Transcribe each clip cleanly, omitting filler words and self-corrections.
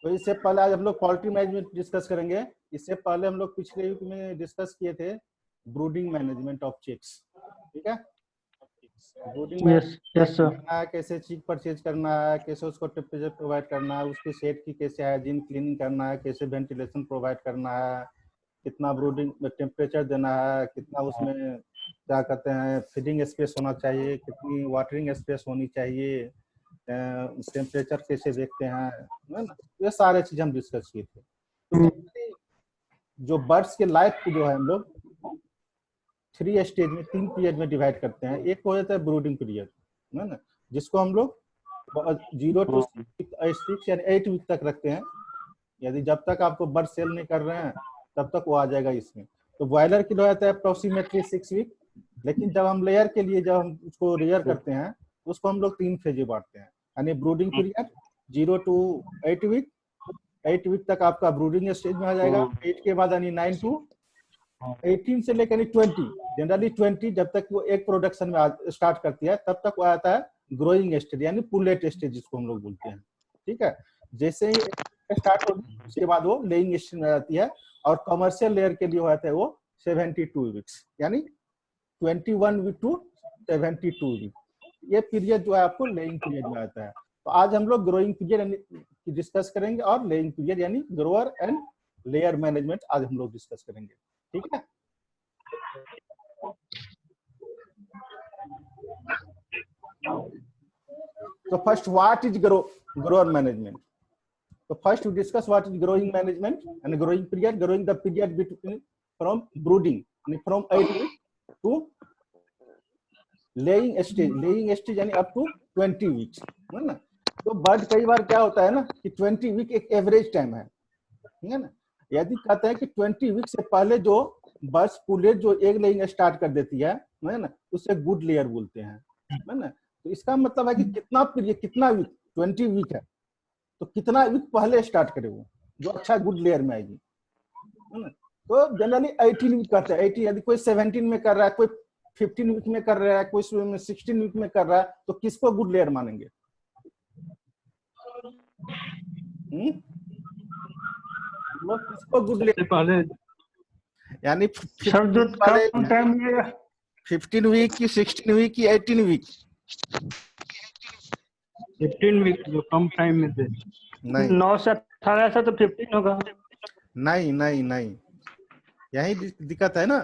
तो इससे पहले आज हम लोग पोल्ट्री मैनेजमेंट डिस्कस करेंगे। इससे पहले हम लोग पिछले वीक में डिस्कस किए थे ब्रूडिंग मैनेजमेंट ऑफ चिक्स। ठीक है, ब्रूडिंग मैनेजमेंट कैसे चिक परचेज करना है, कैसे उसको टेम्परेचर प्रोवाइड करना है, उसकी शेड की कैसे हाइजीन क्लीनिंग करना है, कैसे वेंटिलेशन प्रोवाइड करना है, कितना ब्रूडिंग में टेम्परेचर देना है, कितना उसमें क्या कहते हैं फीडिंग स्पेस होना चाहिए, कितनी वाटरिंग स्पेस होनी चाहिए, टेम्परेचर कैसे देखते हैं, है ना। ये सारे चीज हम डिस्कस किए थे। तो जो बर्ड्स के लाइफ जो है हम लोग 3 स्टेज में 3 पीरियड में डिवाइड करते हैं। एक हो जाता है ब्रूडिंग पीरियड, है ना, जिसको हम लोग 0 to 6 यानी 8 वीक तक रखते हैं। यदि जब तक आपको बर्ड सेल नहीं कर रहे हैं तब तक वो आ जाएगा इसमें। तो बॉयलर के लिए रहता है अप्रोक्सीमेटली 6 वीक, लेकिन जब हम लेयर के लिए जब हम उसको रेयर करते हैं उसको हम लोग 3 फेज में बांटते हैं। यानी brooding period 0 to 8 week, 8 week तक आपका ब्रूडिंग स्टेज में आ जाएगा। 8 के बाद यानी 9 to 18 से लेकर 20, जनरली 20 जब तक वो एक प्रोडक्शन में स्टार्ट करती है तब तक वो आता है ग्रोइंग स्टेज यानी पुलेट स्टेज जिसको हम लोग बोलते हैं। ठीक है, जैसे ही स्टार्ट होगी उसके बाद वो लेइंग स्टेज में आती है। और कमर्शियल लेयर के लिए होता है वो 72 वीक्स यानी 21 वीक टू 72 वीक। ये पीरियड जो है आपको लेइंग पीरियड में आता है। तो आज हम लोग ग्रोइंग पीरियड डिस्कस करेंगे और लेइंग पीरियड यानी ग्रोअर एंड लेयर मैनेजमेंट आज हम लोग डिस्कस करेंगे। ठीक है, तो first what is grower management. तो first we discuss what is growing management and growing period. Growing the period between from brooding from 8 week to laying stage यानी up to 20 weeks, है ना। तो बर्ड कई बार क्या होता है ना कि 20 वीक एक एवरेज टाइम है ना। यदि कहते हैं कि 20 वीक से पहले जो बर्ड्स पुलेट जो एग लेइंग स्टार्ट कर देती है ना, उससे गुड लेयर बोलते हैं, है ना। तो इसका मतलब है कि कितना पीरियड कितना वीक 20 वीक है तो कितना वीक पहले स्टार्ट करे वो जो अच्छा गुड लेयर में आएगी, है ना। तो जनरली 18 वीक करते हैं। 18 यदि कोई 17 में कर रहा है, कोई 15 वीक में कर रहा है, कोई 16 वीक में कर रहा है, तो किसको गुड लेयर मानेंगे? किसको गुड लेयर पहले यानी 15 वीक की 16 वीक की 18 वीक 15 वीक जो कम टाइम में थे। नहीं 9 से 18 से तो 15 होगा। नहीं नहीं नहीं, यही दिक्कत है ना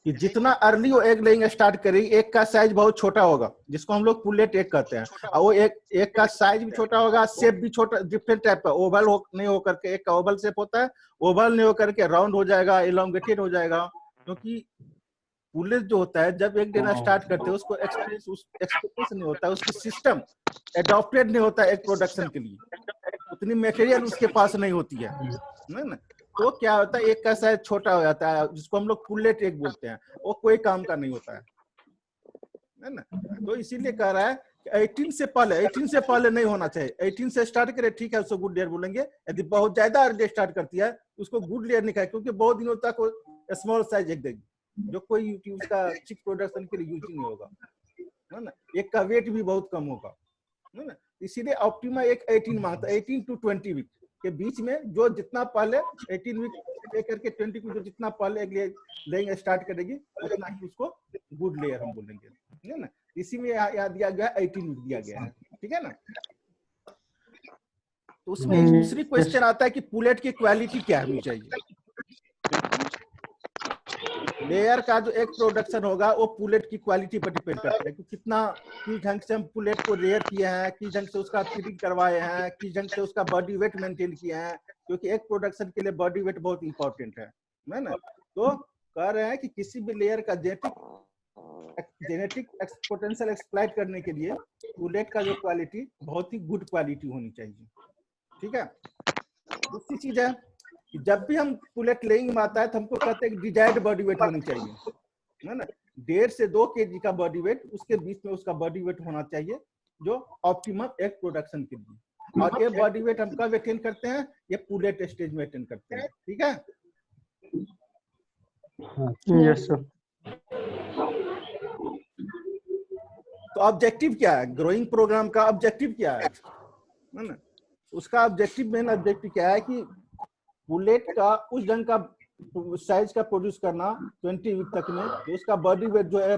कि जितना अर्ली वो एग लेइंग स्टार्ट करेगी एक का साइज बहुत छोटा होगा जिसको हम लोग पुलेट एग कहते हैं। और वो एक का साइज भी छोटा होगा, शेप भी छोटा, डिफरेंट टाइप का, ओवल नहीं होकर के, एक का ओवल शेप होता है, ओवल नहीं होकर के राउंड हो जाएगा, इलोंगेटेड हो जाएगा। क्योंकि पुलेट जो होता है जब एग देना स्टार्ट करते हैं उसको एक्सपेक्टेशन नहीं होता है, उसकी सिस्टम एडॉप्टेड नहीं होता है एग प्रोडक्शन के लिए, उतनी मटेरियल उसके पास नहीं होती है ना। तो क्या होता है एक का साइज छोटा हो जाता है जिसको हम लोग पुलेट एग बोलते हैं, वो कोई काम का नहीं होता है ना। तो इसीलिए कह रहा है कि 18 से पहले नहीं होना चाहिए। 18 से स्टार्ट करे ठीक है उसको गुड लेयर बोलेंगे। यदि बहुत ज्यादा अर्ली स्टार्ट करती है उसको गुड लेयर नहीं कहे, क्योंकि बहुत दिनों तक वो स्मॉल साइज एग देगी जो कोई उसका चिक प्रोडक्शन के लिए यूज नहीं होगा, है ना। एक का वेट भी बहुत कम होगा, है ना। इसीलिए ऑप्टिमा एक 18 मांगता है। 18 to 20 वीक के बीच में जो जितना पहले 18 वीक लेकर के 20 वीक जो जितना पहले लेइंग स्टार्ट करेगी उतना ही उसको गुड लेयर हम बोलेंगे, है ना। इसी में यहाँ दिया गया 18 वीक दिया गया है, ठीक है ना। तो उसमें दूसरी क्वेश्चन आता है कि पुलेट की क्वालिटी क्या होनी चाहिए। लेयर का जो एक प्रोडक्शन होगा वो पुलेट की क्वालिटी पर डिपेंड करता है कि किस ढंग से हम पुलेट को रेयर किए हैं, किस ढंग से उसका फीडिंग करवाए हैं, किस ढंग से उसका बॉडी वेट मेंटेन किए हैं, क्योंकि एक प्रोडक्शन के लिए बॉडी वेट बहुत इंपॉर्टेंट है ना। तो कह रहे हैं कि किसी भी लेयर का जेनेटिक पोटेंशियल एक्सप्लॉइट करने के लिए पुलेट का जो क्वालिटी बहुत ही गुड क्वालिटी होनी चाहिए, ठीक है। दूसरी चीज है कि जब भी हम पुलेट लेइंग में आता है तो हमको कहते हैं कि डिजायर्ड बॉडी वेट होनी चाहिए, है ना। 1.5 से 2 kg का बॉडी वेट, उसके बीच में उसका बॉडी वेट होना चाहिए जो ऑप्टिमम एग प्रोडक्शन के लिए। और ये बॉडी वेट हम कब अटेन करते हैं? ये पुलेट स्टेज में अटेन करते हैं, ठीक है। Yes sir. तो ऑब्जेक्टिव क्या है, ग्रोइंग प्रोग्राम का ऑब्जेक्टिव क्या है ना? उसका ऑब्जेक्टिव, मेन ऑब्जेक्टिव क्या है कि पुलेट का उस ढंग का साइज का प्रोड्यूस करना 20 वीक तक में, तो उसका बॉडी वेट जो है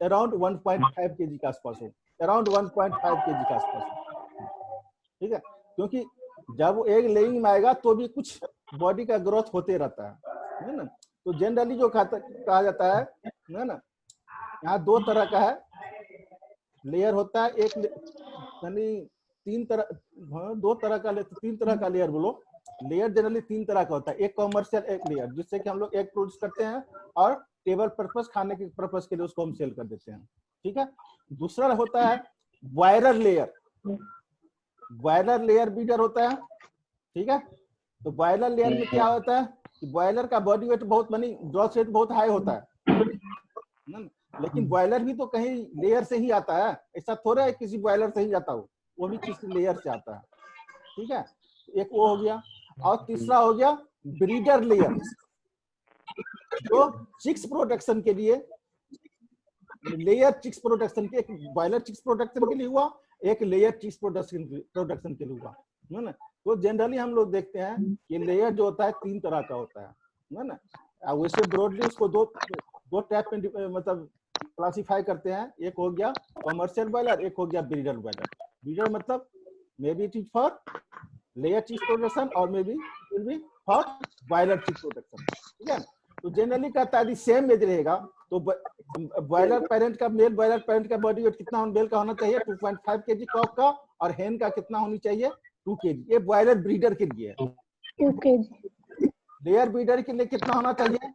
अराउंड 1.5 kg के आसपास हो, अराउंड 1.5 kg के आसपास हो, ठीक है। क्योंकि जब वो एग लेइंग में आएगा तो भी कुछ बॉडी का ग्रोथ होते रहता है ना। तो जनरली जो कहा जाता है ना, यहाँ दो तरह का है लेयर होता है, एक यानी तीन तरह, दो तरह का, तीन तरह का लेयर बोलो। लेयर जनरली तीन तरह का होता है, एक कमर्शियल एक लेयर, जिससे कि हम लोग एग प्रोड्यूस करते हैं और टेबल पर्पस, खाने के पर्पस के लिए उसको हम सेल कर देते हैं, ठीक है। दूसरा होता है वायरर लेयर, वायरर लेयर बीडर होता है, ठीक है। तो बॉयलर लेयर में क्या होता है कि बॉयलर का बॉडी वेट बहुत, मानी ग्रोथ रेट बहुत हाई होता है ना, लेकिन बॉयलर भी तो कहीं लेयर से ही आता है, ऐसा थोड़ा है किसी बॉयलर से ही आता हो, वो भी किसी लेयर से आता है, ठीक है। एक वो हो गया, और तीसरा हो गया ब्रीडर लेयर, जो चिक्स प्रोडक्शन के लिए, लेयर चिक्स प्रोडक्शन के, एक बॉयलर चिक्स प्रोडक्शन के लिए हुआ, एक लेयर चिक्स प्रोडक्शन के लिए हुआ, है ना। तो जनरली हम लोग देखते हैं ये लेयर जो होता है तीन तरह का होता है ना। वैसे ब्रॉडली उसको दो टाइप में मतलब क्लासिफाई करते हैं, एक हो गया कमर्शियल बॉयलर, एक हो गया ब्रीडर बॉयलर। ब्रीडर मतलब may be it is for layer chicks production और may be will be for broiler chicks production, ठीक है। तो जनरली कहता है सेम एज रहेगा, तो बॉयलर पेरेंट का, मेल बॉयलर पेरेंट का बॉडी वेट कितना मेल का होना चाहिए 2.5 kg कॉक का, और हेन का कितना होनी चाहिए 2 kg। ये बॉयलर ब्रीडर के लिए है। 2 kg। लेयर ब्रीडर के लिए कितना होना चाहिए,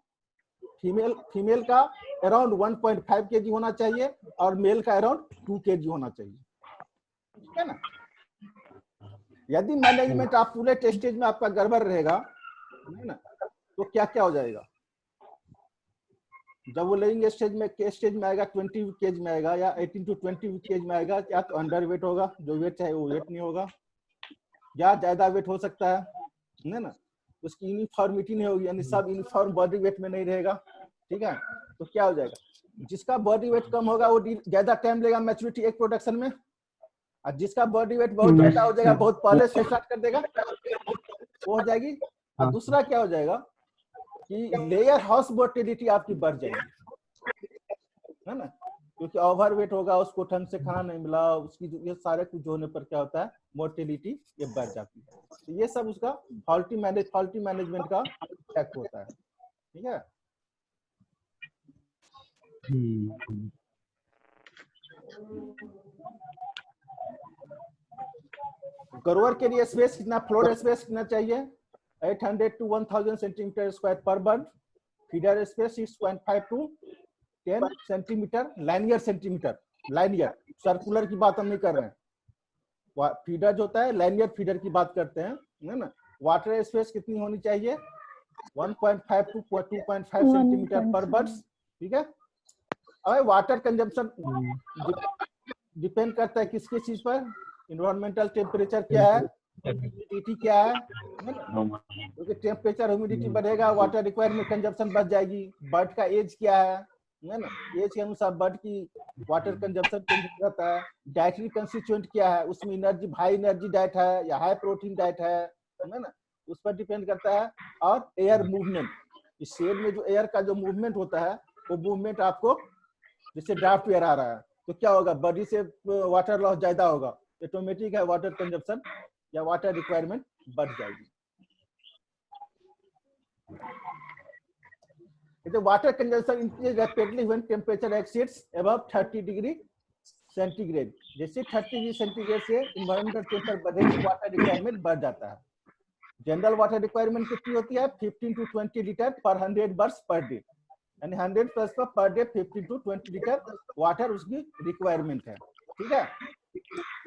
फीमेल का अराउंड 1.5 kg होना चाहिए और मेल का अराउंड 2 kg होना चाहिए, ठीक है ना। यदि मैनेजमेंट आप पूरे टेस्टेज में आपका गड़बड़ रहेगा है ना, तो क्या क्या हो जाएगा, जब वो लेइंग स्टेज में आएगा 20 केज में आएगा या 18 to 20 केज में आएगा, या तो अंडर वेट होगा, जो वेट चाहे वो वेट नहीं होगा, या ज्यादा वेट हो सकता है ना, उसकी यूनिफॉर्मिटी नहीं होगी, यानी सब यूनिफॉर्म बॉडी वेट में नहीं रहेगा, ठीक है। तो क्या हो जाएगा, जिसका बॉडी वेट कम होगा वो ज्यादा टाइम लेगा मैच्योरिटी एग प्रोडक्शन में, और जिसका बॉडी वेट बहुत ज्यादा हो जाएगा, बहुत पहले से स्टार्ट कर देगा, वो हो जाएगी। और दूसरा क्या हो जाएगा कि लेयर हाउस मोर्टेलिटी आपकी बढ़ जाएगी, है ना, क्योंकि ओवरवेट होगा, उसको ढंग से खाना नहीं मिला, उसकी ये सारे कुछ होने पर क्या होता है मोर्टेलिटी ये बढ़ जाती है। तो ये सब उसका फॉल्टी मैनेजमेंट का इफेक्ट होता है, ठीक है। ग्रोवर के लिए स्पेस कितना, फ्लोर स्पेस कितना चाहिए 800 to 1000 सेंटीमीटर स्क्वायर पर bird. Feeder space 6.5 to 10 centimetre linear centimetre, linear circular की बात हम नहीं कर रहे हैं, फीडर जो होता है लाइनियर फीडर की बात करते हैं, है ना। वाटर स्पेस कितनी होनी चाहिए 1.5 to 2.5 सेंटीमीटर पर बर्ड, ठीक है। अब वाटर कंजम्पशन डिपेंड करता है किसके चीज पर, इन्वायरमेंटल टेम्परेचर क्या है, ह्यूमिडिटी क्या है, क्योंकि टेम्परेचर ह्यूमिडिटी बढ़ेगा, वाटर रिक्वायरमेंट कंजम्पशन बढ़ जाएगी। बर्ड का एज क्या है ना, एज के अनुसार बर्ड की वाटर कंजम्पशन चेंज रहता है। डाइटरी कंस्टिट्यूएंट क्या है, उसमें एनर्जी, हाई एनर्जी डाइट है या हाई प्रोटीन डाइट है ना, उस पर डिपेंड करता है। और एयर मूवमेंट, इस शेड में जो एयर का जो मूवमेंट होता है, वो मूवमेंट आपको, जैसे ड्राफ्ट एयर आ रहा है तो क्या होगा, बॉडी से वाटर लॉस ज्यादा होगा, ऑटोमेटिक है वाटर कंजम्पशन या वाटर रिक्वायरमेंट बढ़ जाएगी। तो water consumption increase rapidly when temperature exceeds above 30 degree centigrade. जैसे 30 डिग्री सेंटीग्रेड से इन्वायरमेंटल टेम्परेचर बढ़ेगी, वाटर रिक्वायरमेंट बढ़ जाता है। जनरल वाटर रिक्वायरमेंट कितनी होती है 15 to 20 लीटर पर 100 बर्ड्स पर डे, यानी 100 plus per day 15 to 20 litre water उसकी रिक्वायरमेंट है, ठीक है।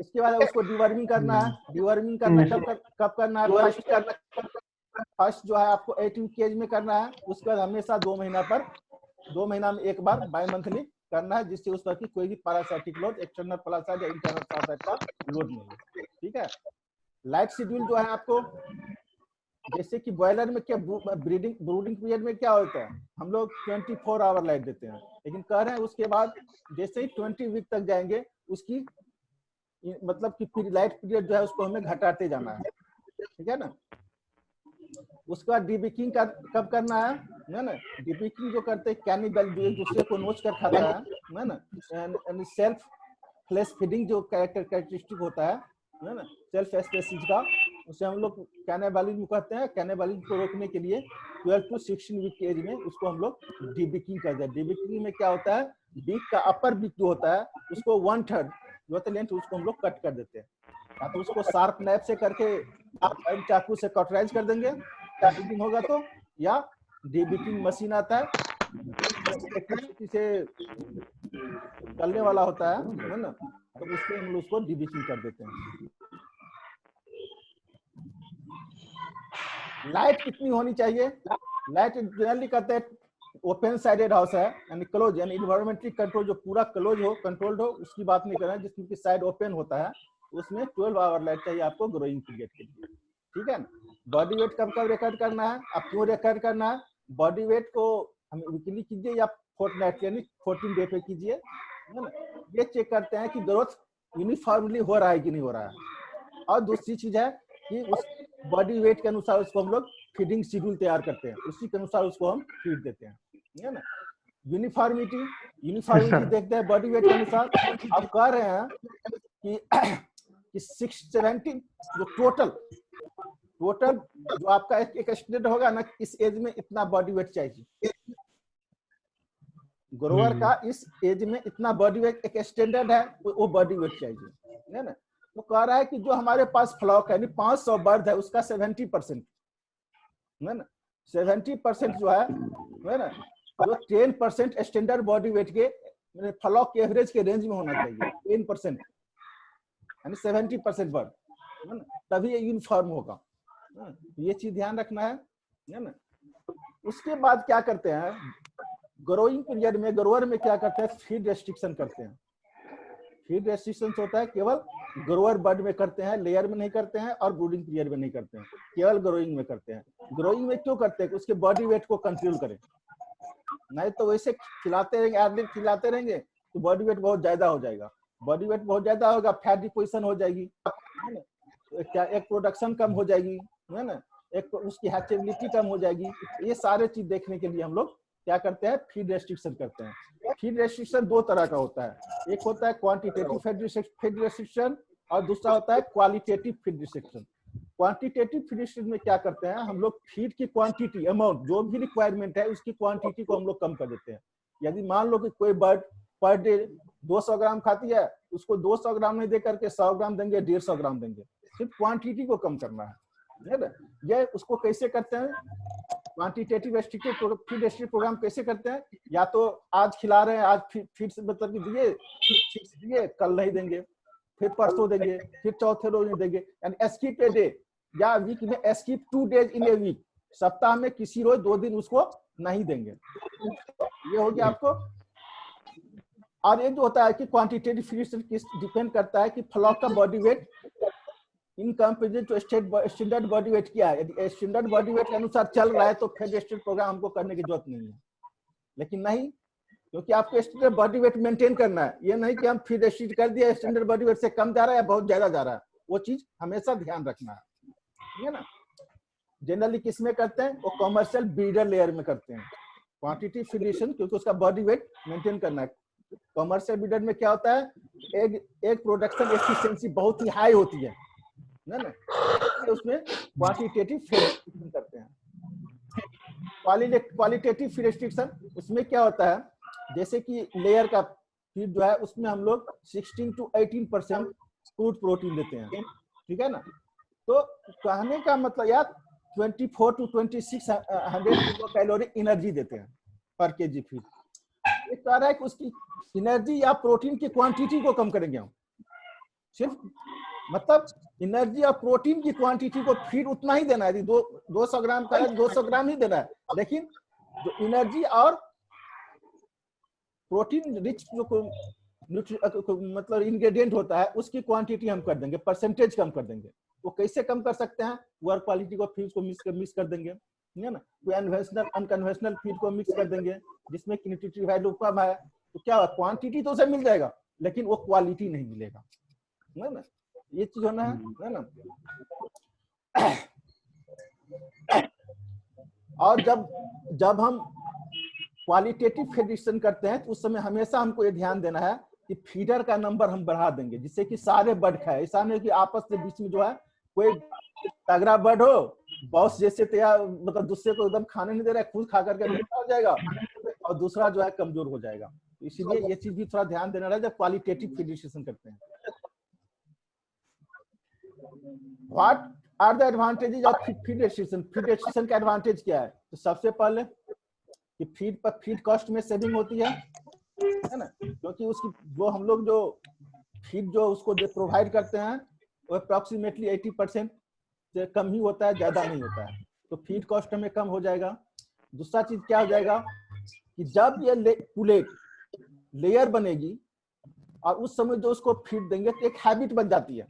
उसके बाद उसको डिवर्मिंग करना है। डिवर्मिंग करना कब करना है, फर्स्ट जो है आपको 18 केज में करना है, उसके बाद हमेशा 2 महीना में एक बार बाय मंथली करना है, जिससे उस पर की कोई भी पैरासाइटिक लोड, एक्सटर्नल पैरासाइट या इंटरनल पैरासाइट का लोड नहीं है, ठीक है। लाइट शेड्यूल जो है आपको जैसे कि बॉयलर में क्या ब्रूडिंग पीरियड में क्या होता है, हम लोग 24 आवर लाइट देते हैं, लेकिन कह रहे हैं उसके बाद जैसे ही 20 वीक तक जाएंगे उसकी मतलब कि लाइट पीरियड जो है उसको हमें घटाते जाना है, ठीक है ना। उसके बाद डीबेकिंग का कब करना है ना। डीबेकिंग जो करते हैं कैनिबल जो एक दूसरे को नोच कर खाता है ना। सेल्फ फ्लैश फीडिंग जो कैरेक्टरिस्टिक होता है ना, सेल्फ स्पेसीज का, उसे हम लोग कैनिबलिज्म कहते हैं। कैनिबलिज्म को रोकने के लिए 12 to 16 वीक की एज में उसको हम लोग डीबेकिंग करते हैं। डीबेकिंग में क्या होता है, बीक का अपर बीक जो होता है उसको 1/3 जो होता है लेंथ उसको हम लोग कट कर देते हैं, या तो उसको शार्प नाइफ से करके चाकू से कटराइज कर देंगे डीबेकिंग होगा तो, या डीबेकिंग मशीन आता है इलेक्ट्रिसिटी से चलने वाला होता है ना, तो उससे हम लोग उसको डीबेकिंग कर देते हैं। लाइट कितनी होनी चाहिए, लाइट जनरली कहते हैं ओपन साइडेड हाउस है, यानी क्लोज, यानी इन्वायरमेंटली कंट्रोल जो पूरा क्लोज हो, कंट्रोल्ड हो, उसकी बात नहीं कर रहे हैं। जिसमें की साइड ओपन होता है उसमें 12 आवर लाइट चाहिए आपको ग्रोइंग पीरियड के लिए, ठीक है ना। बॉडी वेट कब कब रिकॉर्ड करना है, अब क्यों रिकॉर्ड करना है, बॉडी वेट को हम वीकली कीजिए या फोर्टनाइट यानी 14 डे पे कीजिए, है ना। ये चेक करते हैं कि ग्रोथ यूनिफॉर्मली हो रहा है कि नहीं हो रहा है। और दूसरी चीज है कि उस बॉडी वेट के अनुसार उसको हम लोग फीडिंग शेड्यूल तैयार करते हैं, उसी के अनुसार उसको हम फीड देते हैं, है ना। यूनिफॉर्मिटी देखते हैं बॉडी वेट के अनुसार। अब कह रहे हैं कि 670 जो टोटल जो आपका एक स्टूडेंट होगा ना, इस एज में इतना बॉडी वेट चाहिए, ग्रोअर का इस एज में इतना बॉडी वेट एक स्टैंडर्ड है, वो बॉडी वेट चाहिए, है ना। तो कह रहा है कि जो हमारे पास फ्लॉक है 500 बर्ड है उसका 70%, है ना, 70% जो है ना, जो 10% स्टैंडर्ड बॉडी वेट के फ्लॉक के एवरेज के रेंज में होना चाहिए, 10% यानी 70% बर्ड, है ना, तभी ये यूनिफॉर्म होगा। ये चीज ध्यान रखना है ना। उसके बाद क्या करते हैं, ग्रोइंग पीरियड में ग्रोअर में क्या करते हैं, फीड रेस्ट्रिक्शन करते हैं। फीड रेस्ट्रिक्शन होता है केवल ग्रोअर बर्ड में करते हैं, लेयर में नहीं करते हैं, और ब्रूडिंग पीरियड में नहीं करते हैं, केवल ग्रोइंग में करते हैं। ग्रोइंग में क्यों करते हैं, उसके बॉडी वेट को कंट्रोल करें, नहीं तो वैसे खिलाते रहेंगे, एवरेज खिलाते रहेंगे तो बॉडी वेट बहुत ज्यादा हो जाएगा। बॉडी वेट बहुत ज्यादा होगा, फैट डिपोजिशन हो जाएगी, है ना, क्या एक प्रोडक्शन कम हो जाएगी, है ना, एक उसकी हैचेबिलिटी कम हो जाएगी। ये सारे चीज देखने के लिए हम लोग क्या करते हैं, फीड रेस्ट्रिक्शन करते हैं। फीड रेस्ट्रिक्शन दो तरह का होता है, एक होता है क्वांटिटेटिव फीड रेस्ट्रिक्शन और दूसरा होता है qualitative feed restriction. Quantitative feed restriction में क्या करते हैं, हम लोग फीड की क्वांटिटी अमाउंट जो भी रिक्वायरमेंट है उसकी क्वांटिटी को हम लोग कम कर देते हैं। यदि मान लो कि कोई बर्ड पर डे 200 ग्राम खाती है, उसको 200 ग्राम नहीं दे करके 100 ग्राम देंगे, 150 ग्राम देंगे, सिर्फ क्वांटिटी को कम करना है ना। ये उसको कैसे करते हैं, क्वांटिटेटिव फीड रेस्ट्रिक्शन प्रोग्राम कैसे करते हैं, या तो आज खिला रहे हैं, आज फीड से मतलब कि दिए कल नहीं देंगे, फिर परसों देंगे, फिर चौथे रोज नहीं देंगे, यानी स्किप ए डे, या वीक में skip 2 days in a week, सप्ताह में किसी रोज 2 दिन उसको नहीं देंगे। ये हो गया आपको। और एक जो होता है कि क्वांटिटेटिव फीड डिपेंड करता है कि फ्लॉक का body weight in comparison to standard body weight क्या है। यदि स्टैंडर्ड बॉडी वेट के अनुसार चल रहा है तो फीड रेस्ट्रिक्शन प्रोग्राम हमको करने की जरूरत नहीं है, लेकिन नहीं, क्योंकि आपको स्टैंडर्ड बॉडी वेट मेंटेन करना है। ये नहीं कि हम फीड रेस्ट्रिक्ट कर दिया, स्टैंडर्ड बॉडी वेट से कम जा रहा है या बहुत ज्यादा जा रहा है, वो चीज हमेशा ध्यान रखना है ना। जनरली किस में करते हैं, वो कमर्शियल ब्रीडर लेयर में करते हैं क्वांटिटी फीड रेस्ट्रिक्शन, क्योंकि उसका बॉडी वेट मेंटेन करना है। कमर्शियल ब्रीडर में क्या होता है, एक प्रोडक्शन एफिशिएंसी बहुत ही हाई होती है ना, उसमें क्वांटिटेटिव फीड रेस्ट्रिक्शन करते हैं। क्वालिटेटिव फीड रेस्ट्रिक्शन उसमें क्या होता है, जैसे कि लेयर का फीड जो है उसमें हम लोग 16 to 18% क्रूड प्रोटीन देते हैं, ठीक है ना। तो कहने का मतलब यार 24 to 2600 किलो कैलोरी एनर्जी देते हैं पर केजी फीड। ये कह रहा है कि उसकी एनर्जी या प्रोटीन की क्वांटिटी को कम करेंगे हम, सिर्फ मतलब एनर्जी और प्रोटीन की क्वांटिटी को फीड उतना ही देना है, 200 ग्राम का है 200 ग्राम ही देना है, लेकिन जो एनर्जी और प्रोटीन रिच जो मतलब इंग्रेडिएंट होता है उसकी क्वांटिटी हम कर देंगे, परसेंटेज कम कर देंगे, वो कैसे कम कर सकते हैं? पुअर क्वालिटी को फीड को मिक्स कर देंगे, है ना, कोई अनकन्वेंशनल फीड को मिक्स कर देंगे जिसमें न्यूट्रिटिव वैल्यू कम है, तो क्या होगा, क्वांटिटी तो उसे मिल जाएगा लेकिन वो क्वालिटी नहीं मिलेगा, है ना, ये चीज होना है ना। और जब हम क्वालिटेटिव फीडिशन करते हैं तो उस समय हमेशा हमको ये ध्यान देना है कि फीडर का नंबर हम बढ़ा देंगे जिससे कि सारे बर्ड खाए, ऐसा नहीं कि आपस के बीच में जो है कोई तगड़ा बर्ड हो, बॉस जैसे तैयार मतलब दूसरे को एकदम खाने नहीं दे रहा है, खुद खा करके मोटा हो जाएगा और दूसरा जो है कमजोर हो जाएगा। तो इसीलिए ये चीज भी थोड़ा ध्यान देना है जब क्वालिटेटिव फीडिशन करते हैं। What are the advantages of feed addition? Feed addition का एडवांटेज क्या है? तो सबसे पहले कि फीड कॉस्ट में सेविंग होती है ना, क्योंकि उसकी वो हम लोग जो फीड जो उसको प्रोवाइड करते हैं वो अप्रोक्सीमेटली 80% से कम ही होता है, ज्यादा नहीं होता है, तो फीड कॉस्ट हमें कम हो जाएगा। दूसरा चीज क्या हो जाएगा कि जब ये पुलेट लेयर बनेगी और उस समय जो उसको फीड देंगे तो एक हैबिट बन जाती है,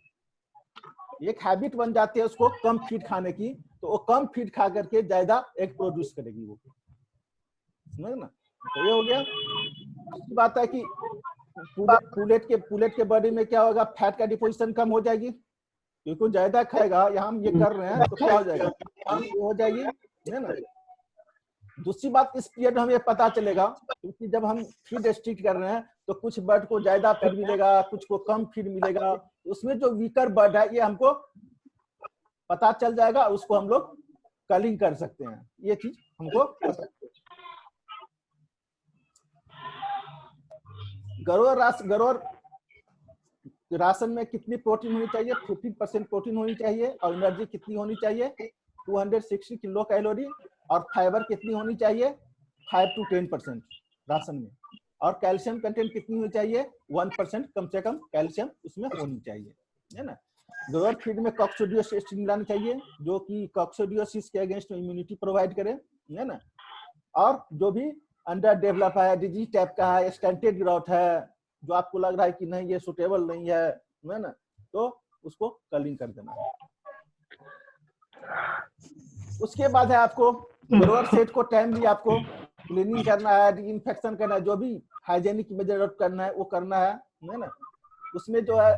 एक हैबिट बन जाती है उसको कम फीड खाने की, तो वो कम फीड खा करके ज्यादा एग प्रोड्यूस करेगी वो, समझ ना। तो ये हो गया। दूसरी बात है कि पुलेट के बॉडी में क्या होगा, फैट का डिपोजिशन कम हो जाएगी, क्योंकि ज्यादा खाएगा, यहाँ हम ये कर रहे हैं तो क्या हो जाएगा, ये हो जाएगी, है ना। दूसरी बात इस पीरियड में हमें पता चलेगा क्योंकि जब हम फीड रिस्ट्रिक्ट कर रहे हैं तो कुछ बर्ड को ज्यादा फीड मिलेगा, कुछ को कम फीड मिलेगा, उसमें जो वीकर बर्ड है ये हमको पता चल जाएगा, उसको हम लोग कलिंग कर सकते हैं, ये चीज हमको पता है। गरोर राशन में कितनी प्रोटीन होनी चाहिए? 15% प्रोटीन होनी चाहिए और एनर्जी कितनी होनी चाहिए? 260 किलो कैलोरी, और फाइबर कितनी होनी चाहिए? 5 to 10% राशन में, और कैल्शियम कंटेंट कितनी होनी चाहिए? 1% कम से कम कैल्शियम उसमें होनी चाहिए, है ना। ग्रोअर फीड में कॉक्सिडियोसिस मिलाना चाहिए जो कि कॉक्सिडियोसिस के अगेंस्ट इम्यूनिटी प्रोवाइड करे, है ना। और जो भी अंडर डेवलप है, डिजीज टाइप का है, स्टंटेड ग्रोथ है, जो आपको लग रहा है कि नहीं ये सुटेबल नहीं है ना, तो उसको कलिंग कर देना है। उसके बाद है आपको ग्रोअर सेट को टाइमली आपको क्लीनिंग करना है, डिसइंफेक्शन करना है, जो भी हाइजेनिक मेजर करना है वो करना है ना। उसमें जो है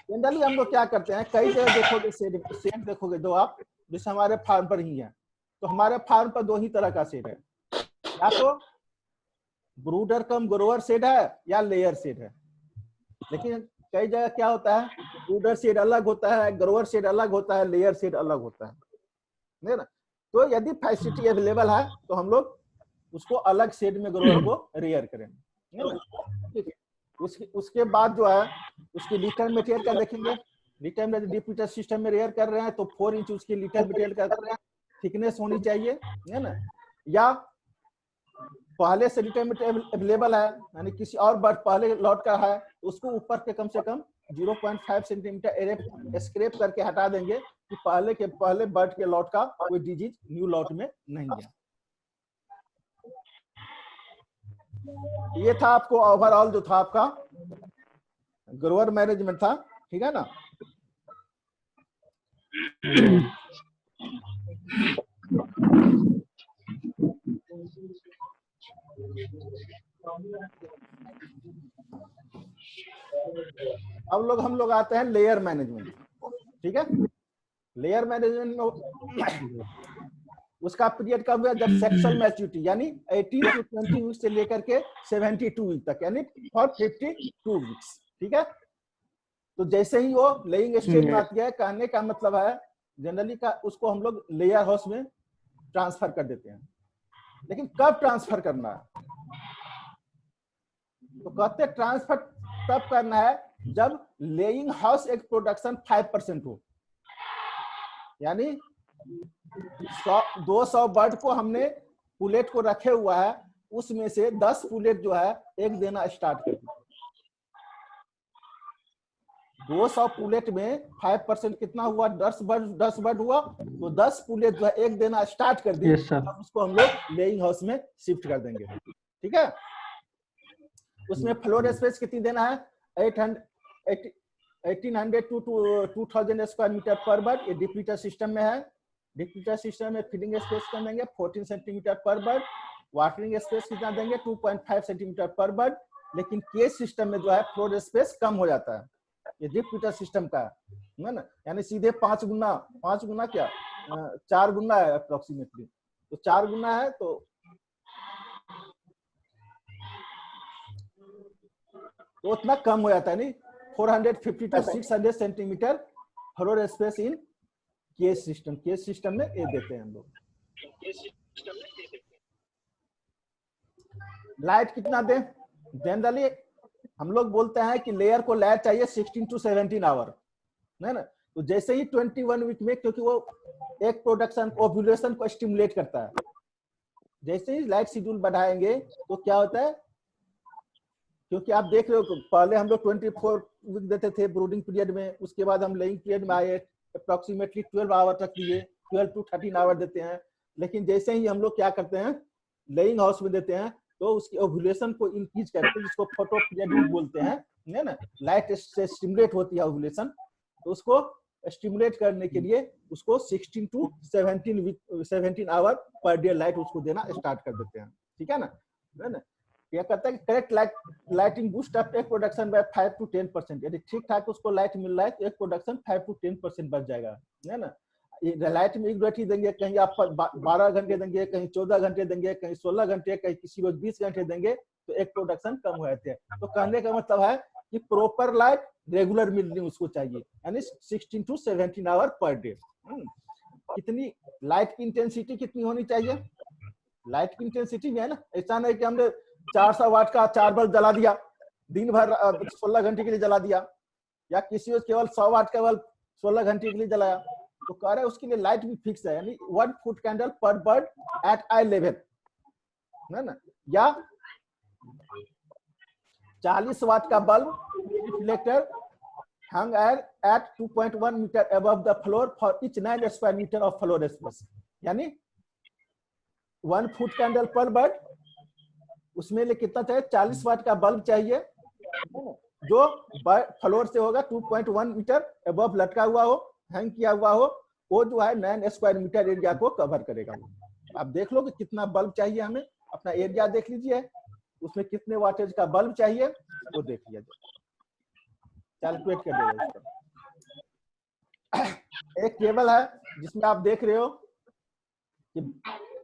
जनरली हम लोग क्या करते हैं, कई जगह देखोगे सेट देखोगे जो आप, जैसे हमारे फार्म पर ही है, तो हमारे फार्म पर दो ही तरह का सेट है, या तो ब्रूडर कम ग्रोअर सेट है या लेयर सेट है। लेकिन कई जगह क्या होता है, ब्रूडर सेट अलग होता है, ग्रोअर सेट अलग होता है, लेयर सेट अलग होता है ना। तो यदि फैसिलिटी अवेलेबल है तो हम लोग उसको अलग सेट में ग्रोअर को रेयर करें, है ना। उसके बाद जो है उसकी लिटर मटेरियल का देखेंगे, लिटर में डीप मीटर सिस्टम में रेयर कर रहे हैं तो 4 इंच उसकी लिटर मटेरियल का थिकनेस होनी चाहिए, है ना। या पहले से लिटर मटेरियल अवेलेबल है, यानी किसी और बर्ड पहले लॉट का है तो उसको ऊपर के कम से कम 0.5 सेंटीमीटर स्क्रैप करके हटा देंगे कि पहले बर्ड के लॉट का कोई डिजीज न्यू लॉट में नहीं है। ये था आपको ओवरऑल जो था आपका ग्रोअर मैनेजमेंट था, ठीक है ना। अब हम लोग आते हैं लेयर मैनेजमेंट, ठीक है। लेयर मैनेजमेंट में उसका पीरियड कब हुआ, जब सेक्सुअल मैच्योरिटी यानी 18 to 20 वीक से लेकर के 72 वीक तक, यानी फॉर 52 वीक्स, ठीक है। तो जैसे ही वो लेइंग स्टेज में आती है, कहने का मतलब है जनरली का उसको हम लोग लेयर हाउस में ट्रांसफर कर देते हैं। लेकिन कब ट्रांसफर करना है, तो कहते ट्रांसफर तब करना है जब लेइंग हाउस एक प्रोडक्शन 5% हो, यानी 200 बर्ड को हमने पुलेट को रखे हुआ है, उसमें से 10 पुलेट जो है एक देना स्टार्ट कर दी। 200 पुलेट में 5% कितना हुआ, 10 बर्ड हुआ, तो 10 पुलेट जो है एक देना स्टार्ट कर दी, अब उसको हम लोग लेइंग हाउस में शिफ्ट कर देंगे, ठीक है। उसमें फ्लोर स्पेस कितनी देना है, 1800 टू 2000 स्क्वायर मीटर पर बर्ड, ये डीप लीटर सिस्टम में है। डीप लीटर सिस्टम में फीडिंग स्पेस कितना देंगे 14 सेंटीमीटर पर बर्ड, वाटरिंग स्पेस कितना देंगे 2.5 सेंटीमीटर पर बर्ड। लेकिन केज सिस्टम में जो है फ्लोर स्पेस कम हो जाता है, ये डीप लीटर सिस्टम का है ना, यानी सीधे 5 गुना क्या 4 गुना है अप्रोक्सीमेटली, तो 4 गुना है तो उतना कम हो जाता है। नहीं 450 to 600 centimetre floor space in cage system. Cage system में ये देते हैं हम लोग। लाइट कितना दें, जनरली हम लोग बोलते हैं कि लेयर को लाइट चाहिए 16 टू 17 आवर, है ना। तो जैसे ही 21 वीक में, क्योंकि वो एक प्रोडक्शन ओव्यूलेशन को स्टिमुलेट करता है, जैसे ही लाइट शेड्यूल बढ़ाएंगे तो क्या होता है, क्योंकि आप देख रहे हो पहले हम लोग 24 वीक देते थे ब्रूडिंग पीरियड में, उसके बाद हम लेइंग पीरियड में आए अप्रोक्सीमेटली 12 आवर तक दिए, 12 टू 13 आवर देते हैं। लेकिन जैसे ही हम लोग क्या करते हैं लेइंग हाउस में देते हैं तो उसकी ओव्यूलेशन को इंक्रीज करते हैं, जिसको फोटो पीरियड बोलते हैं, है ना। लाइट से स्टिमुलेट होती है ओव्यूलेशन, तो उसको स्टिमुलेट करने के लिए उसको 16 to 17 hour per day light उसको देना स्टार्ट कर देते हैं, ठीक है ना। क्या कहता है कि करेक्ट लाइटिंग बूस्ट अप एक प्रोडक्शन बाय 5 टू 10%, यदि ठीक ठाक उसको लाइट मिल रहा है तो एक प्रोडक्शन 5 टू 10% बढ़ जाएगा, है ना। लाइट में एक ही देंगे, कहीं आप 12 घंटे देंगे, कहीं 14 घंटे देंगे, कहीं 16 घंटे, कहीं किसी रोज 20 घंटे देंगे तो एक प्रोडक्शन कम हो जाते हैं। तो कहने का मतलब है कि प्रॉपर लाइट रेगुलर मिलनी उसको चाहिए, यानी 16 टू 17 आवर पर डे। कितनी लाइट की इंटेंसिटी कितनी होनी चाहिए, लाइट की इंटेंसिटी में है ना, ऐसा नहीं कि हमने 400 वाट का 4 बल्ब जला दिया दिन भर 16 घंटे के लिए जला दिया, या किसी को केवल 100 वाट का बल्ब 16 घंटे के लिए जलाया, तो कह रहे हैं उसके लिए लाइट भी फिक्स है, यानी 1 फुट कैंडल पर बर्ड एट आई लेवल, है ना। या 40 वाट का bulb reflector hung at 2.1 meter above the floor for each 9 square meter of floor space, यानी 1 फुट कैंडल पर बर्ड, उसमें लिए कितना चाहिए 40 वाट का बल्ब चाहिए, जो फ्लोर से होगा 2.1 मीटर अबव लटका हुआ हो, हैंग किया हुआ हो, वो जो है 9 स्क्वायर मीटर एरिया को कवर करेगा। आप देख लो कि कितना बल्ब चाहिए हमें, अपना एरिया देख लीजिए, उसमें कितने वाटेज का बल्ब चाहिए वो देख लिया जाए, कैलकुलेट कर देगा उसको। एक टेबल है जिसमें आप देख रहे हो कि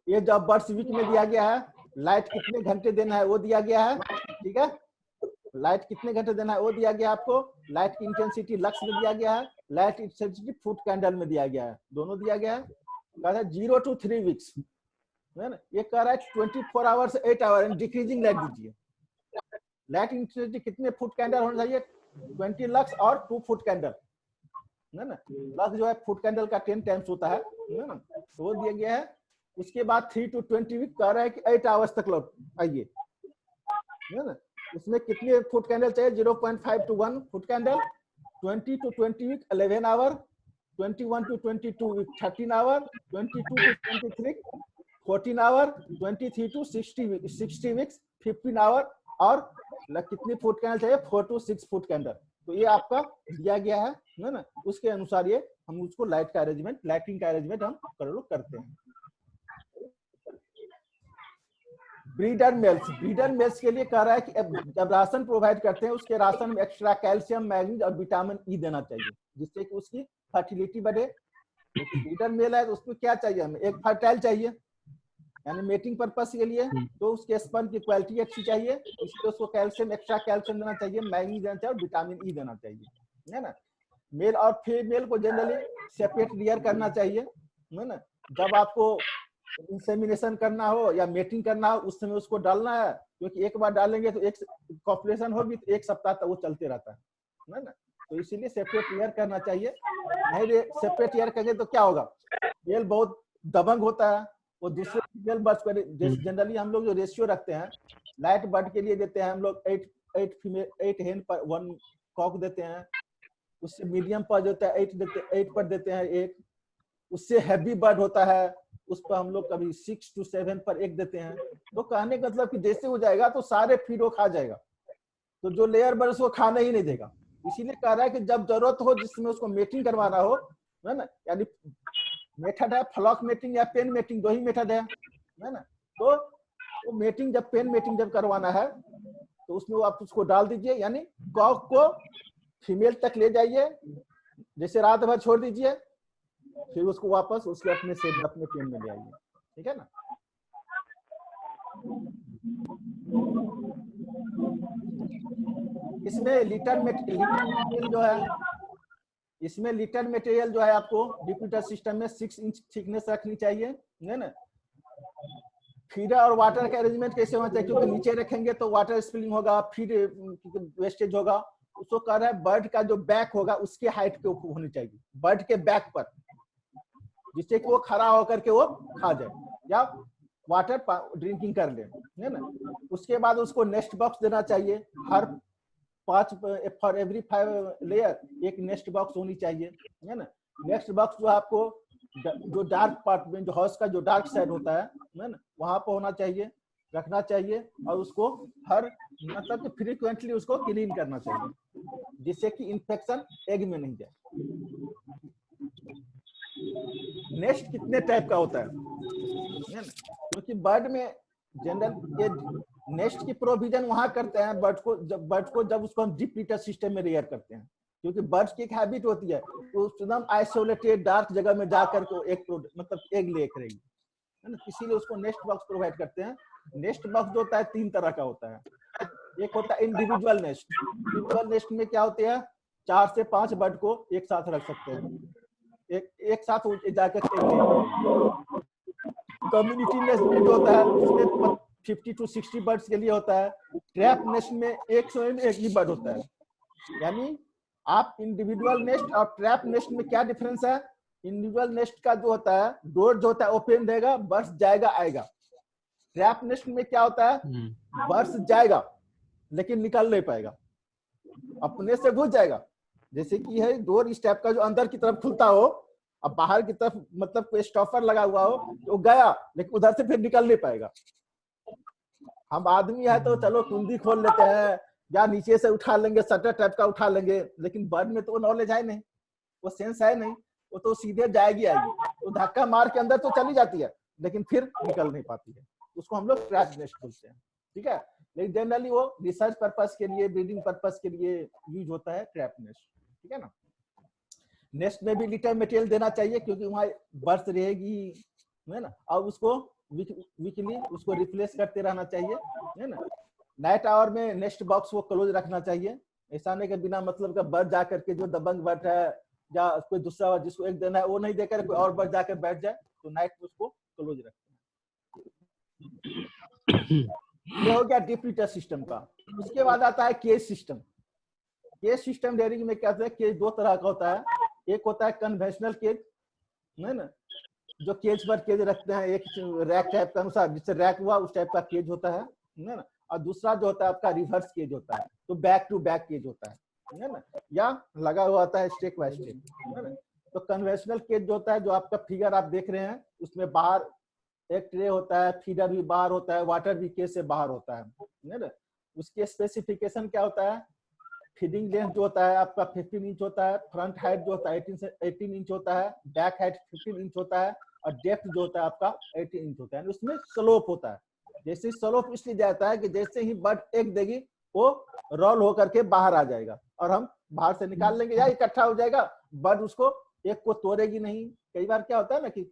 ये जब बर्ड्स वीक में दिया गया है, लाइट कितने घंटे देना है वो दिया गया है, ठीक है। लाइट कितने घंटे देना है वो दिया गया आपको, लाइट की इंटेंसिटी लक्स में दिया गया है, लाइट इंटेंसिटी फुट कैंडल में दिया गया है, दोनों दिया गया है। कह रहा है 0 टू 3 वीक्स, है ना। ये कह रहा है 24 आवर्स 8 आवर डिक्रीजिंग लाइट दीजिए। लाइट इंटेंसिटी कितने फुट कैंडल होना चाहिए 20 लक्स और 2 फुट कैंडल, है ना। लक्स जो है फुट कैंडल का 10 टाइम्स होता है ना, तो वो दिया गया है। उसके बाद 3 टू 20 वीक कह रहा है कि 8 आवर्स तक लौट आइए, है ना। उसमें कितने फुट कैंडल चाहिए 0.5 to 1 foot candle, 20 to 20 week 11 hour, 21 to 22 week 13 hour, 22 to 23 14 hour, 23 to 60 weeks 15 hour, और कितनी फुट कैंडल चाहिए 4 टू 6 फुट कैंडल। तो ये आपका दिया गया है ना, उसके अनुसार ये हम उसको लाइट का अरेंजमेंट, लाइटिंग का अरेंजमेंट हम करते हैं। ब्रीडर मेल्स के लिए कह रहा है कि जब राशन प्रोवाइड करते हैं उसके राशन में एक्स्ट्रा कैल्शियम, मैग्नीज और विटामिन ई देना चाहिए, जिससे कि उसकी फर्टिलिटी बढ़े। ब्रीडर मेल है तो उसको क्या चाहिए हमें, एक फर्टाइल चाहिए, यानी मेटिंग पर्पस के लिए, तो उसके स्पर्म की क्वालिटी अच्छी चाहिए, इसलिए उसको कैल्शियम, एक्स्ट्रा कैल्शियम देना चाहिए, मैग्नीज देना चाहिए और विटामिन ई देना चाहिए, है ना। मेल और फीमेल को जनरली सेपरेट रियर करना चाहिए, है ना। जब आपको इंसेमिनेशन करना हो या मेटिंग करना हो उस समय उसको डालना है, क्योंकि एक बार डालेंगे तो एक कॉपुलेशन होगी तो 1 सप्ताह तक वो चलते रहता है ना। तो इसीलिए सेपरेट ईयर करना चाहिए। नहीं सेपरेट ईयर करेंगे तो क्या होगा, मेल बहुत दबंग होता है, वो दूसरे फीमेल बर्ड्स पर, जनरली हम लोग जो रेशियो रखते हैं लाइट बर्ड के लिए देते हैं हम लोग 8 हेन पर 1 कॉक देते हैं, उससे मीडियम पर जो होता है 8 पर देते हैं एक, उससे हैवी बर्ड होता है उस पर हम लोग कभी 6 टू 7 पर एक देते हैं। तो कहने का मतलब कि जैसे हो जाएगा तो सारे फीड वो खा जाएगा, तो जो लेयर बर्ड उसको खाने ही नहीं देगा, इसीलिए कह रहा है कि जब जरूरत हो जिसमें उसको मेटिंग करवाना हो, है ना, यानी मेथड है फ्लॉक मेटिंग या पेन मेटिंग, दो ही मेथड है ना। तो वो मेटिंग जब पेन मेटिंग जब करवाना है तो उसमें वो आप उसको डाल दीजिए, यानी कॉक को फीमेल तक ले जाइए, जैसे रात भर छोड़ दीजिए, फिर उसको वापस उसके अपने से अपने पेन में ले आइए, ठीक है ना। इसमें लिटर मटेरियल जो है, इसमें लिटर मटेरियल जो है आपको डिप्यूटर सिस्टम में 6 इंच थिकनेस रखनी चाहिए, है ना। फीडर और वाटर का अरेंजमेंट कैसे होना चाहिए, क्योंकि नीचे रखेंगे तो वाटर स्पिलिंग होगा, फीड वेस्टेज होगा। उसको कह रहा है बर्ड का जो बैक होगा उसके हाइट के ऊपर होनी चाहिए, बर्ड के बैक पर, जिससे कि वो खड़ा होकर के वो खा जाए या वाटर ड्रिंकिंग कर ले, है ना। उसके बाद उसको नेस्ट बॉक्स देना चाहिए, हर 5 फॉर एवरी 5 लेयर एक नेस्ट बॉक्स होनी चाहिए, है ना। नेस्ट बॉक्स जो आपको जो डार्क पार्ट में, जो हाउस का जो डार्क साइड होता है ना, वहां पर होना चाहिए, रखना चाहिए। और उसको हर मतलब कि फ्रीक्वेंटली उसको क्लीन करना चाहिए, जिससे कि इंफेक्शन एग में नहीं जाए। नेस्ट कितने टाइप का होता है ना, क्योंकि बर्ड में जनरल ये नेस्ट की प्रोविजन वहां करते हैं बर्ड को जब उसको हम डीप हीटर सिस्टम में रेयर करते हैं, क्योंकि बर्ड्स की एक हैबिट होती है वो एकदम आइसोलेटेड डार्क जगह में जाकर के एक मतलब एग ले करेगी, है ना। इसीलिए उसको नेस्ट बॉक्स प्रोवाइड करते हैं। नेस्ट बॉक्स जो होता है 3 तरह का होता है। एक होता है इंडिविजुअल नेस्ट। इंडिविजुअल नेस्ट में क्या होते हैं, 4 से 5 बर्ड को एक साथ रख सकते हैं, एक साथ जाकर कम्युनिटी नेस्ट में जो होता है उसमें 50 to 60 बर्ड्स के लिए होता है। ट्रैप नेस्ट में एक ही बर्ड होता है। यानी आप इंडिविजुअल नेस्ट और ट्रैप नेस्ट में क्या डिफरेंस है, इंडिविजुअल नेस्ट का जो होता है डोर जो होता है ओपन रहेगा, बर्ड्स जाएगा आएगा। ट्रैप नेस्ट में क्या होता है, बर्ड्स जाएगा लेकिन निकल नहीं पाएगा, अपने से घुस जाएगा। जैसे कि है डोर इस टाइप का जो अंदर की तरफ खुलता हो, अब बाहर की तरफ मतलब कोई स्टॉपर लगा हुआ हो तो गया लेकिन उधर से फिर निकल नहीं पाएगा। हम आदमी है तो चलो कुंडी खोल लेते हैं या नीचे से उठा लेंगे, शटर टाइप का उठा लेंगे, लेकिन बर्ड में तो वो नॉलेज है नहीं, वो सेंस है नहीं, वो तो सीधे जाएगी आएगी, तो धक्का मार के अंदर तो चली जाती है लेकिन फिर निकल नहीं पाती है। उसको हम लोग ट्रैप नेस्ट बोलते हैं, ठीक है। लेकिन जनरली वो रिसर्च पर्पस के लिए, ब्रीडिंग पर्पस के लिए यूज होता है ट्रैप नेस्ट, ठीक है ना। नेस्ट में भी लिटर मटेरियल देना चाहिए क्योंकि वहां बर्थ रहेगी, है ना, और उसको वीकली उसको रिप्लेस करते रहना चाहिए, है ना। नाइट आवर में नेस्ट बॉक्स को क्लोज रखना चाहिए, ऐसा नहीं कि बिना मतलब का बर्ड जाकर के जो दबंग बर्ड है या कोई दूसरा जिसको एक देना है वो नहीं देकर कोई और बर्ड जाकर बैठ जाए, तो नाइट में उसको क्लोज रखते हैं। ये हो गया डीप हीटर सिस्टम का। उसके बाद आता है केज सिस्टम। केज सिस्टम डेयरिंग में क्या होता है, केज 2 तरह का होता है। एक होता है कन्वेंशनल केज, है ना, जो केज पर केज रखते हैं एक रैक टाइप का अनुसार, जिससे रैक हुआ उस टाइप का केज होता है ना। और दूसरा जो होता है आपका रिवर्स केज होता है, तो बैक टू बैक केज होता है ना, या लगा हुआ होता है स्टेक बाय स्टेक, है ना। तो कन्वेंशनल केज जो होता है, जो आपका फिगर आप देख रहे हैं, उसमें बाहर एक ट्रे होता है, फीडर भी बाहर होता है, वाटर भी केज से बाहर होता है ना। उसके स्पेसिफिकेशन क्या होता है, फीडिंग लेंथ जो होता है आपका 15 इंच होता है, फ्रंट हाइट जो होता है 18 इंच होता है, बैक हाइट 15 इंच होता है, और डेप्थ जो होता है आपका 18 इंच होता है। उसमें स्लोप होता है, जैसे स्लोप इसलिए जाता है कि जैसे ही बर्ड एग देगी वो रोल होकर के बाहर आ जाएगा और हम बाहर से निकाल लेंगे या इकट्ठा हो जाएगा, बर्ड उसको एक को तोड़ेगी नहीं। कई बार क्या होता है ना कि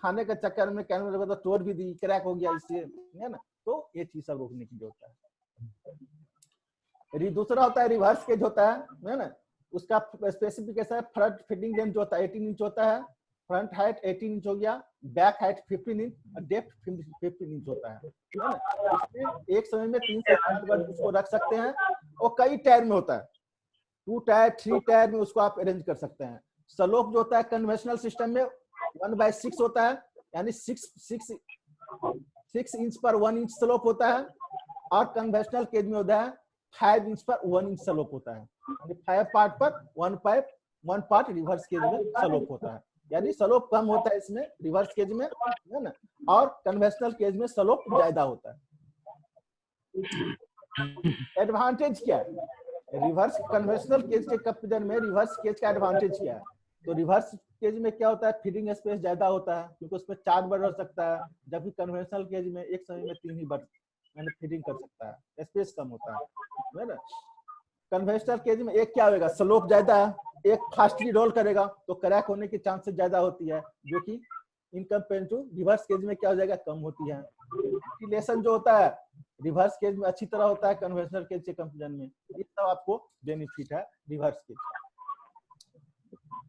खाने के चक्कर में कैमरे में तो तोड़ भी दी, क्रैक हो गया इससे, है ना। तो ये चीज सब रोकने की जरूरत है। दूसरा होता है रिवर्स केज होता है ना। उसका स्पेसिफिकेशन है, फ्रंट फीडिंग लेंथ जो होता है 18 इंच होता है, फ्रंट हाइट 18 इंच हो गया, बैक हाइट 15 इंच और डेप्थ 15 इंच होता है ना। इसमें एक समय में 3 से 5 बर्ड उसको रख सकते हैं और कई टायर में होता है, 2 टायर 3 टायर में उसको आप अरेंज कर सकते हैं। स्लोप जो होता है कन्वेंशनल सिस्टम में 1/6 होता है, यानी 6 इंच पर 1 इंच स्लोप होता है, और कन्वेंशनल केज में होता है 5 इंच पर 1 इंच स्लोप होता है, 5 पार्ट पर 1 पार्ट रिवर्स केज में स्लोप होता है। यानी स्लोप कम होता है इसमें रिवर्स केज में, है ना, और कन्वेंशनल केज में स्लोप ज्यादा होता है। एडवांटेज क्या है, रिवर्स कन्वेंशनल केज के कंपेरिजन में रिवर्स केज का एडवांटेज क्या है? तो रिवर्स केज में क्या होता है, फीडिंग स्पेस ज्यादा होता है क्योंकि उसमें 4 बर्ड रह सकता है, जबकि कन्वेंशनल केज में एक समय में 3 ही बर्ड मैंने फीडिंग कर सकता है, स्पेस कम होता है ना। कन्वेंशनल केज में एक क्या होगा, स्लोप ज्यादा है, एक फास्टली रोल करेगा तो क्रैक होने की चांसेस ज्यादा होती है, जो कि in compare to reverse cage में क्या हो जाएगा, कम होती है। वेंटिलेशन जो होता है रिवर्स केज में अच्छी तरह होता है कन्वेंशनल केज के कंपेरिजन में। ये सब आपको बेनिफिट है रिवर्स केज,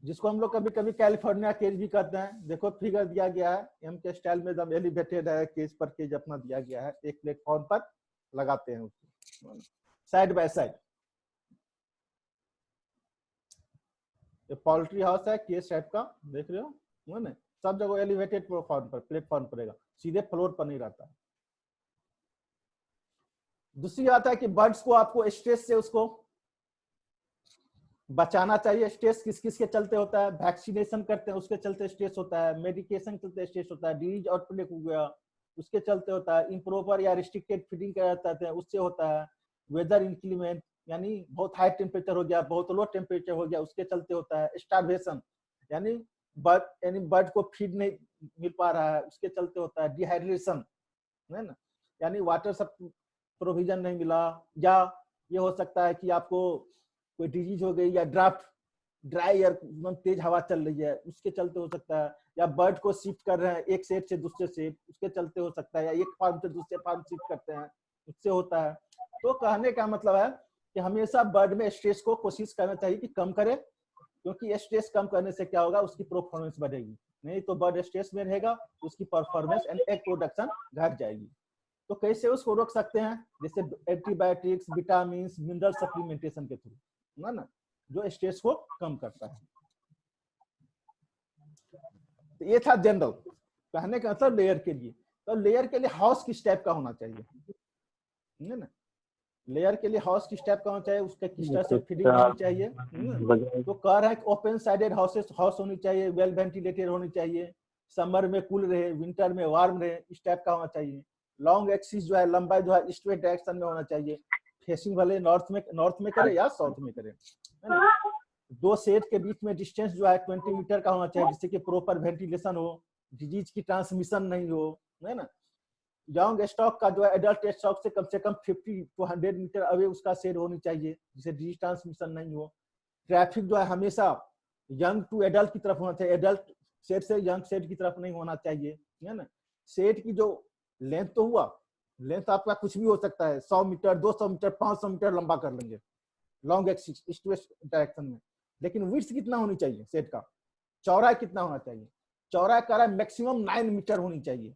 जिसको हम लोग कभी कभी कैलिफोर्निया केज भी कहते हैं। देखो फिगर दिया गया है, एम के स्टाइल में एकदम एलिवेटेड है, केज पर केज अपना दिया गया है, एक प्लेटफॉर्म पर लगाते हैं उसको साइड बाय साइड। ये पोल्ट्री हाउस है केज टाइप का, देख रहे हो ना, सब जगह एलिवेटेड प्लेटफॉर्म पर रहेगा, सीधे फ्लोर पर नहीं रहता। दूसरी बात है कि बर्ड्स को आपको स्ट्रेस से उसको बचाना चाहिए। स्ट्रेस किस किस के चलते होता है, वैक्सीनेशन करते हैं उसके चलते स्ट्रेस होता है, मेडिकेशन के चलते स्ट्रेस होता है, डिजीज आउटब्रेक हो गया उसके चलते होता है, इम्प्रॉपर या रिस्ट्रिक्टेड फीडिंग कराते हैं उससे होता है, वेदर इंक्लीमेंट यानी बहुत हाई टेम्परेचर हो गया, बहुत लो टेम्परेचर हो गया उसके चलते होता है, स्टार्वेशन यानी बर्ड को फीड नहीं मिल पा रहा है उसके चलते होता है, डिहाइड्रेशन है ना, यानी वाटर सब प्रोविजन नहीं मिला, या ये हो सकता है कि आपको कोई डिजीज हो गई, या ड्राई एयर तेज हवा चल रही है उसके चलते हो सकता है, या बर्ड को शिफ्ट कर रहे हैं एक सेट से दूसरे सेट उसके चलते हो सकता है, या एक फार्म से दूसरे फार्म शिफ्ट करते हैं उससे होता है। तो कहने का मतलब है कि हमेशा बर्ड में स्ट्रेस को कोशिश करना चाहिए कि कम करे, क्योंकि स्ट्रेस कम करने से क्या होगा, उसकी परफॉर्मेंस बढ़ेगी, नहीं तो बर्ड स्ट्रेस में रहेगा तो उसकी परफॉर्मेंस एंड एग प्रोडक्शन घट जाएगी। तो कैसे उसको रोक सकते हैं, जैसे एंटीबायोटिक्स, विटामिन, मिनरल सप्लीमेंटेशन के थ्रू है ना, जो स्ट्रेस को कम करता है। तो ये था जनरल कहने का मतलब लेयर के लिए। तो लेयर के लिए हाउस किस टाइप का होना चाहिए, है ना, लेयर के लिए हाउस किस टाइप का होना चाहिए, उसका किस तरह से फीडिंग होनी चाहिए। तो कह रहा है कि ओपन साइडेड हाउस होनी चाहिए, वेल वेंटिलेटेड होनी चाहिए, समर में कूल रहे, विंटर में वार्म रहे, इस टाइप का होना चाहिए। लॉन्ग एक्सिस जो है, लंबाई जो है ईस्ट वेस्ट डायरेक्शन में होना चाहिए, फेसिंग भले नॉर्थ में करे या साउथ में करे, है ना। 2 सेट के बीच में डिस्टेंस जो है 20 मीटर का होना चाहिए, जिससे कि प्रॉपर वेंटिलेशन हो, डिजीज की ट्रांसमिशन नहीं हो, है ना। यंग स्टॉक का जो है एडल्ट स्टॉक से कम 50 to 100 मीटर अवे उसका शेड होनी चाहिए, जिससे डिजीज ट्रांसमिशन नहीं हो। ट्रैफिक जो है हमेशा यंग टू एडल्ट की तरफ होना चाहिए, एडल्ट शेड से यंग शेड की तरफ नहीं होना चाहिए, है ना। शेड की जो लेंथ तो हुआ, लेंथ आपका कुछ भी हो सकता है, 100 मीटर, 200 मीटर, 500 मीटर लंबा कर लेंगे long axis east west direction में, लेकिन विड्थ कितना होनी चाहिए शेड का, चौड़ाई कितना होना चाहिए, चौड़ाई का मैक्सिमम 9 मीटर होनी चाहिए।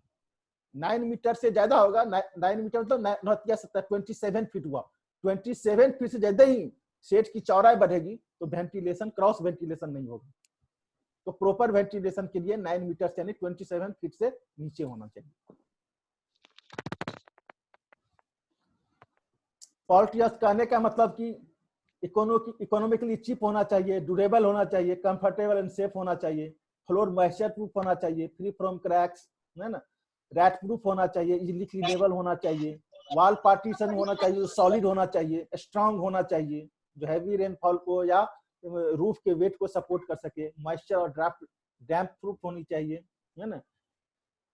9 मीटर से ज्यादा होगा, 9 मीटर मतलब 27 फीट हुआ, 27 फीट से ज्यादा ही शेड की चौड़ाई बढ़ेगी तो वेंटिलेशन, क्रॉस वेंटिलेशन नहीं होगा। तो प्रॉपर वेंटिलेशन के लिए 9 मीटर से यानी 27 फीट से नीचे होना चाहिए। पोल्ट्री हाउस कहने का मतलब कि इकोनॉमिकली चीप होना चाहिए, ड्यूरेबल होना चाहिए, कंफर्टेबल एंड सेफ होना चाहिए, फ्लोर मॉइस्चर प्रूफ होना चाहिए, फ्री फ्रॉम क्रैक्स, है ना, रैट प्रूफ होना चाहिए, इजीली क्लीनेबल होना चाहिए, वॉल पार्टीशन होना चाहिए, सॉलिड होना चाहिए, स्ट्रांग होना चाहिए, जो हैवी रेनफॉल को या रूफ के वेट को सपोर्ट कर सके, मॉइस्चर और डैम्प प्रूफ होनी चाहिए, है ना।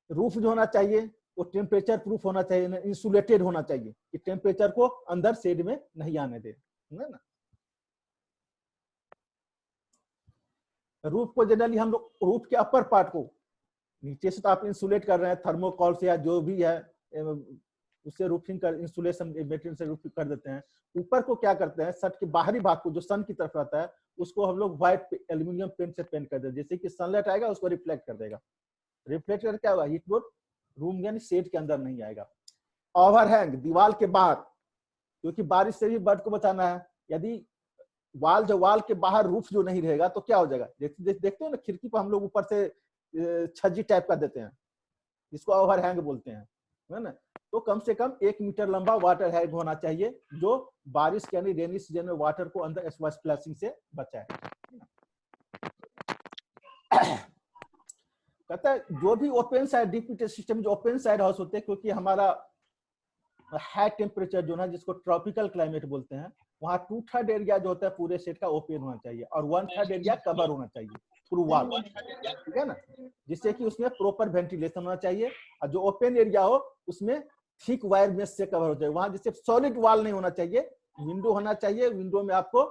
रूफ जो होना चाहिए वो टेम्परेचर प्रूफ होना चाहिए, इंसुलेटेड होना चाहिए कि टेम्परेचर को अंदर शेड में नहीं आने दे, है ना। रूफ को जनरली हम लोग रूफ के अपर पार्ट को नीचे से तो आप इंसुलेट कर रहे हैं थर्मोकॉल से या जो भी है उससे रूफिंग कर, इंसुलेशन मटेरियल से रूफिंग कर देते हैं। ऊपर को क्या करते हैं, छत के बाहरी भाग को जो सन की तरफ रहता है उसको हम लोग व्हाइट एल्यूमिनियम पेंट से पेंट कर देते हैं, जैसे कि सनलाइट आएगा उसको रिफ्लेक्ट कर देगा, रिफ्लेक्ट कर क्या होगा, हीट बोर्ड रूम यानी शेड के अंदर नहीं आएगा। ओवरहैंग दीवार के बाहर, क्योंकि बारिश से भी बर्ड को बचाना है, यदि वाल के बाहर रूफ जो नहीं रहेगा तो क्या हो जाएगा, देखते हो ना खिड़की पर हम लोग ऊपर से छज्जी टाइप का देते हैं जिसको ओवरहैंग बोलते हैं, है ना। तो कम से कम 1 मीटर लंबा वाटर हैंग होना चाहिए जो बारिश यानी रेनी सीजन में वाटर को अंदर स्प्लैशिंग से बचाए। कहता है जो भी ओपन साइड डीप सिस्टम जो ओपन साइड हाउस होते हैं, क्योंकि हमारा हाई टेम्परेचर जो है जिसको ट्रॉपिकल क्लाइमेट बोलते हैं, वहाँ 2/3 एरिया जो होता है पूरे सेट का ओपन होना चाहिए और 1/3 एरिया कवर होना चाहिए थ्रू वॉल, ठीक है ना, जिससे कि उसमें प्रॉपर वेंटिलेशन होना चाहिए और जो ओपन एरिया हो उसमें थिक वायर मेश से कवर हो जाए। वहां जैसे सॉलिड वॉल नहीं होना चाहिए, विंडो होना चाहिए, विंडो में आपको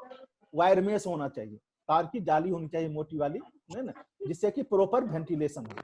वायर मेश होना चाहिए, तार की जाली होनी चाहिए मोटी वाली, है ना, जिससे कि प्रॉपर वेंटिलेशन हो।